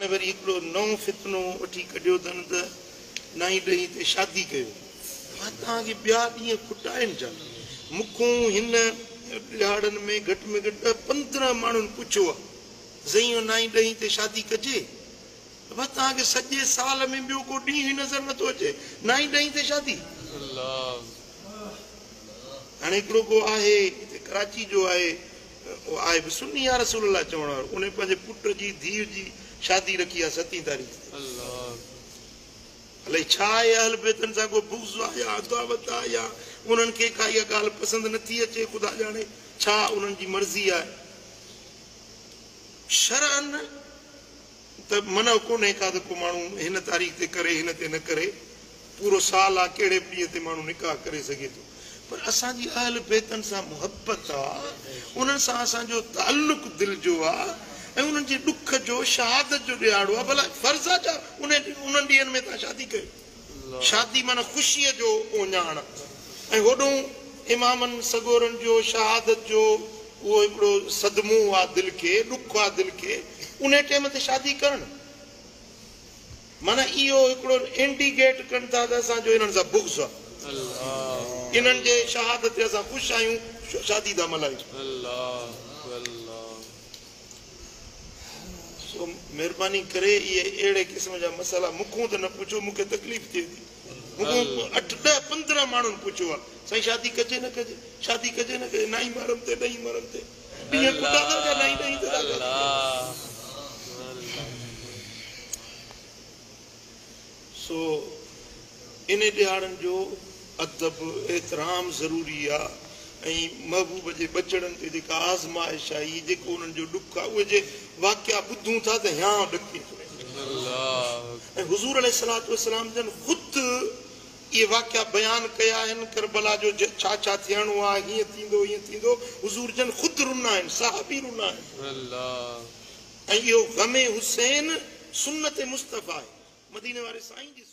ऐं वरी हिकिड़ो नओं फितनो वठी कढियो अथनि त 9 ॾहीं ते शादी कयो। मां तव्हांखे ॿिया ॾींहं खुटाइनि छा? मूंखां हिन ॾियाड़नि में घटि 15 माण्हुनि पुछियो आहे ज़ईं 9 ॾहीं ते शादी कजे? बसि तव्हांखे सॼे साल में ॿियो को ॾींहुं ई नज़र नथो अचे 9 ॾहीं ते शादी। हाणे हिकिड़ो को आहे हिते कराची जो आहे, उहो आहे बि सुन्नी या रसूल अल्लाह चवण वारो, उन पंहिंजे पुट जी धीउ जी शादी रखी आहे 7 तारीख़ ते। अलाए छा आहे अहल बैतनि सां को बुग़्ज़ आहे या अदावत आहे या उन्हनि खे का इहा ॻाल्हि पसंदि नथी अचे, ख़ुदा ॼाणे छा उन्हनि जी मर्ज़ी आहे। शरअन त मना कोन्हे का त को माण्हू हिन तारीख़ ते करे हिन ते न करे, पूरो साल आहे कहिड़े बि ॾींहं ते माण्हू निकाह करे सघे थो। पर असांजी अहल बैतनि सां मुहबत आहे, उन्हनि सां असांजो ताल्लुक दिलि जो आहे ऐं उन्हनि जे ॾुख जो शहादत जो ॾियारो आहे। भला फर्ज़ आहे छा उन्हनि ॾींहंनि में तव्हां शादी कयो? शादी माना ख़ुशीअ जो ओञाण ऐं होॾो इमामनि सगोरनि जो शहादत जो उहो हिकिड़ो सदमो आहे दिलि खे, ॾुख आहे दिलि खे, उन टाइम ते शादी करणु माना इहो हिकिड़ो इंडिकेट कनि था त असांजो इन्हनि सां बुग़्ज़ आहे, इन्हनि जे शहादत ते असां ख़ुशि आहियूं, शादी था मल्हायूं। महिरबानी करे इहे अहिड़े क़िस्म जा मसाला मूंखां त न पुछो, मूंखे तकलीफ़ थिए थी। मूंखां 8, 10, 15 माण्हुनि पुछियो आहे साईं शादी कजे न कजे, शादी कजे न कजे, 9 मुहर्रम ते 10 मुहर्रम ते ॾींहं खुदा था 9 ॾहीं ते। सो इन ॾियारनि जो अदब एतिराम ज़रूरी आहे ऐं महबूब जे बचड़नि ते जेका आज़माइश आई, जेको उन्हनि जो ॾुख आहे, उहे जे वाक़िया ॿुधूं था त हियां ॾके थो। ऐं हुज़ूर अलैहिस्सलातु वस्सलाम जन ख़ुदि इहे वाक़िया बयानु कया आहिनि, करबला जो छा छा थियणो आहे, हीअं थींदो हीअं थींदो, हुज़ूर जन ख़ुदि रुना आहिनि, सहाबी रुना आहिनि। ऐं इहो ग़मे हुसैन सुन्नत मुस्तफ़ा आहे, मदीने वारे साईं जी।